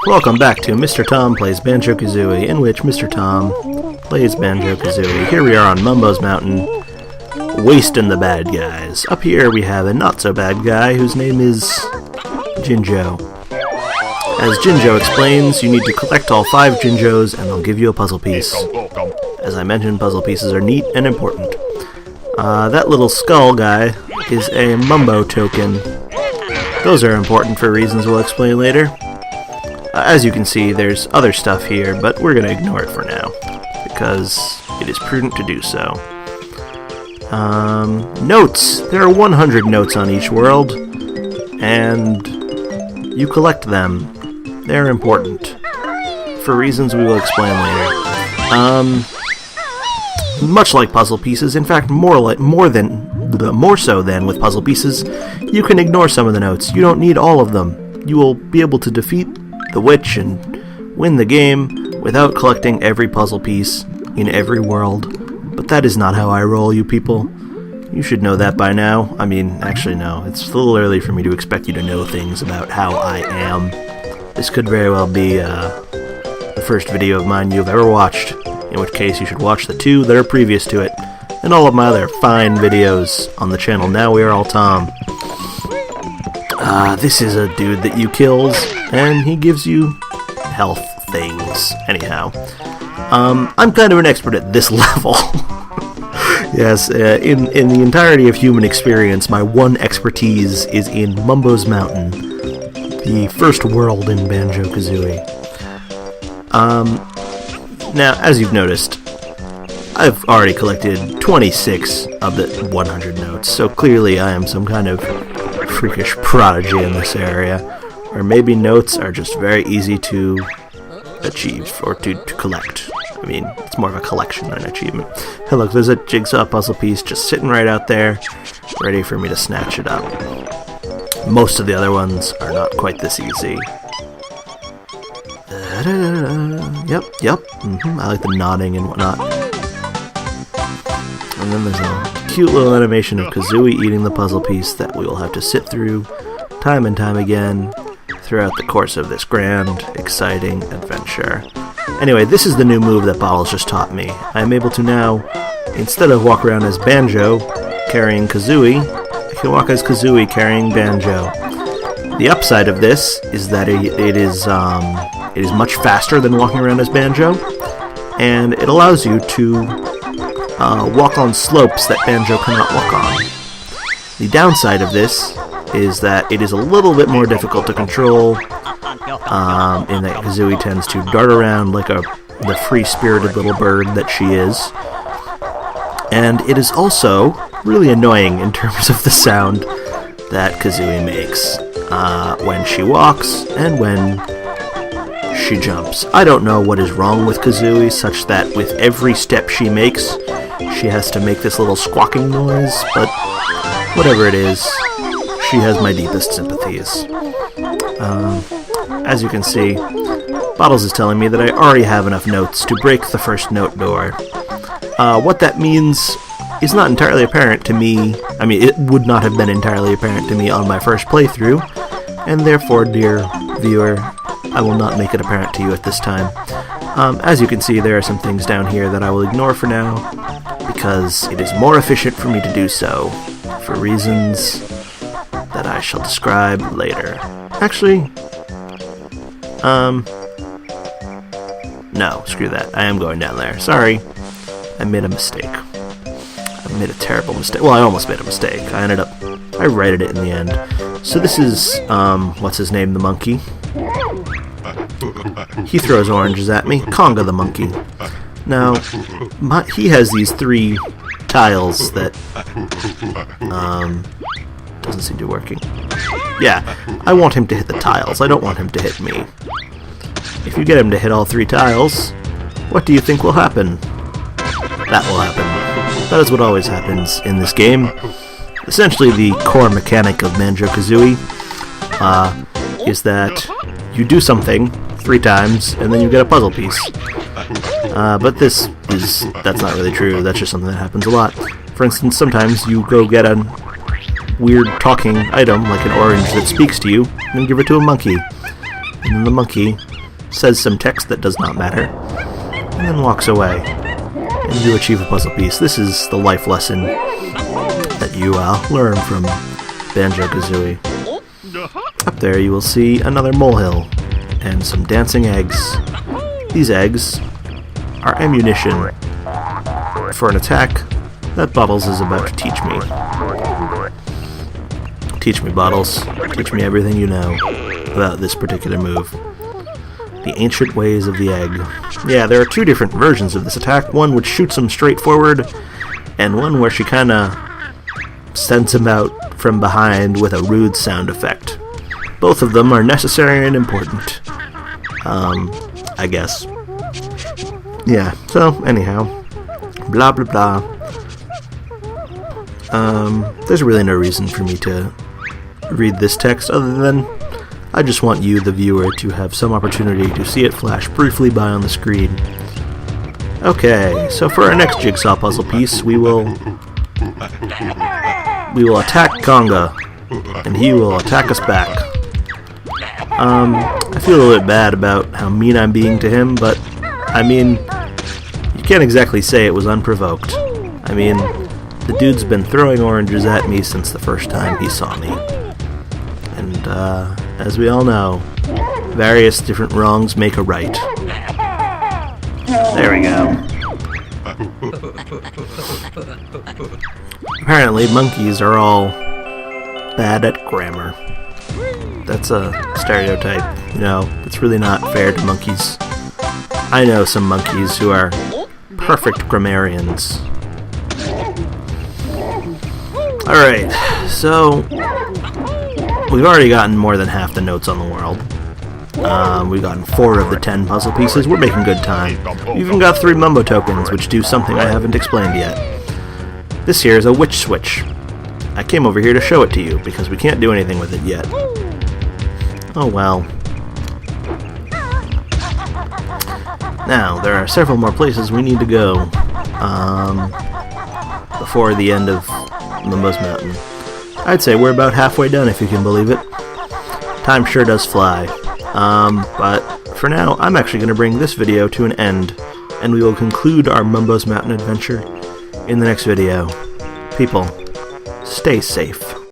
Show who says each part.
Speaker 1: Welcome back to Mr. Tom Plays Banjo-Kazooie, in which Mr. Tom plays Banjo-Kazooie. Here we are on Mumbo's Mountain, wasting the bad guys. Up here we have a not-so-bad guy whose name is Jinjo. As Jinjo explains, you need to collect all 5 Jinjos and they'll give you a puzzle piece. As I mentioned, puzzle pieces are neat and important. That little skull guy is a Mumbo token. Those are important for reasons we'll explain later. As you can see, there's other stuff here, but we're going to ignore it for now, because it is prudent to do so. Notes! There are 100 notes on each world, and you collect them. They're important, for reasons we will explain later. Much like puzzle pieces, in fact, more so than with puzzle pieces, you can ignore some of the notes. You don't need all of them. You will be able to defeat the witch and win the game without collecting every puzzle piece in every world. But that is not how I roll, you people. You should know that by now. I mean, actually no, it's a little early for me to expect you to know things about how I am. This could very well be the first video of mine you've ever watched, in which case you should watch the 2 that are previous to it, and all of my other fine videos on the channel. Now We Are All Tom. This is a dude that you kills, and he gives you health things. Anyhow, I'm kind of an expert at this level. Yes, in the entirety of human experience, my one expertise is in Mumbo's Mountain, the first world in Banjo-Kazooie. Now, as you've noticed, I've already collected 26 of the 100 notes, so clearly I am some kind of freakish prodigy in this area, or maybe notes are just very easy to achieve, or to collect. I mean, it's more of a collection than an achievement. Hey look, there's a jigsaw puzzle piece just sitting right out there, ready for me to snatch it up. Most of the other ones are not quite this easy. Yep. I like the nodding and whatnot. And then there's a cute little animation of Kazooie eating the puzzle piece that we will have to sit through time and time again throughout the course of this grand, exciting adventure. Anyway, this is the new move that Bottles just taught me. I am able to now, instead of walk around as Banjo carrying Kazooie, I can walk as Kazooie carrying Banjo. The upside of this is that it is much faster than walking around as Banjo, and it allows you to walk on slopes that Banjo cannot walk on. The downside of this is that it is a little bit more difficult to control, in that Kazooie tends to dart around like the free-spirited little bird that she is. And it is also really annoying in terms of the sound that Kazooie makes when she walks and when she jumps. I don't know what is wrong with Kazooie, such that with every step she makes, she has to make this little squawking noise, but whatever it is, she has my deepest sympathies. As you can see, Bottles is telling me that I already have enough notes to break the first note door. What that means is not entirely apparent to me. I mean, it would not have been entirely apparent to me on my first playthrough, and therefore, dear viewer, I will not make it apparent to you at this time. As you can see, there are some things down here that I will ignore for now, because it is more efficient for me to do so, for reasons that I shall describe later. Actually, no, screw that. I am going down there. Sorry. I made a mistake. I made a terrible mistake. Well, I almost made a mistake. I righted it in the end. So this is, what's his name, the monkey? He throws oranges at me. Conga the monkey. Now, he has these 3 tiles that, doesn't seem to be working. Yeah, I want him to hit the tiles. I don't want him to hit me. If you get him to hit all 3 tiles, what do you think will happen? That will happen. That is what always happens in this game. Essentially, the core mechanic of Banjo-Kazooie is that you do something 3 times, and then you get a puzzle piece. But that's not really true. That's just something that happens a lot. For instance, sometimes you go get a weird talking item, like an orange that speaks to you, and give it to a monkey. And then the monkey says some text that does not matter, and then walks away. And you achieve a puzzle piece. This is the life lesson that you learn from Banjo-Kazooie. Up there you will see another molehill and some dancing eggs. These eggs are ammunition for an attack that Bottles is about to teach me. Teach me, Bottles. Teach me everything you know about this particular move. The ancient ways of the egg. Yeah, there are two different versions of this attack. One which shoots him straight forward, and one where she kinda sends him out from behind with a rude sound effect. Both of them are necessary and important. I guess. Yeah, so, anyhow. Blah blah blah. There's really no reason for me to read this text other than I just want you, the viewer, to have some opportunity to see it flash briefly by on the screen. Okay, so for our next jigsaw puzzle piece, we will attack Conga, and he will attack us back. I feel a little bit bad about how mean I'm being to him, but, I mean, you can't exactly say it was unprovoked. I mean, the dude's been throwing oranges at me since the first time he saw me. And, as we all know, various different wrongs make a right. There we go. Apparently, monkeys are all bad at grammar. That's a stereotype, you know, it's really not fair to monkeys. I know some monkeys who are perfect grammarians. Alright, so we've already gotten more than half the notes on the world. We've gotten 4 of the 10 puzzle pieces. We're making good time. We've even got 3 Mumbo tokens, which do something I haven't explained yet. This here is a witch switch. I came over here to show it to you, because we can't do anything with it yet. Oh well. Now, there are several more places we need to go before the end of Mumbo's Mountain. I'd say we're about halfway done, if you can believe it. Time sure does fly. But for now, I'm actually going to bring this video to an end, and we will conclude our Mumbo's Mountain adventure in the next video. People, stay safe.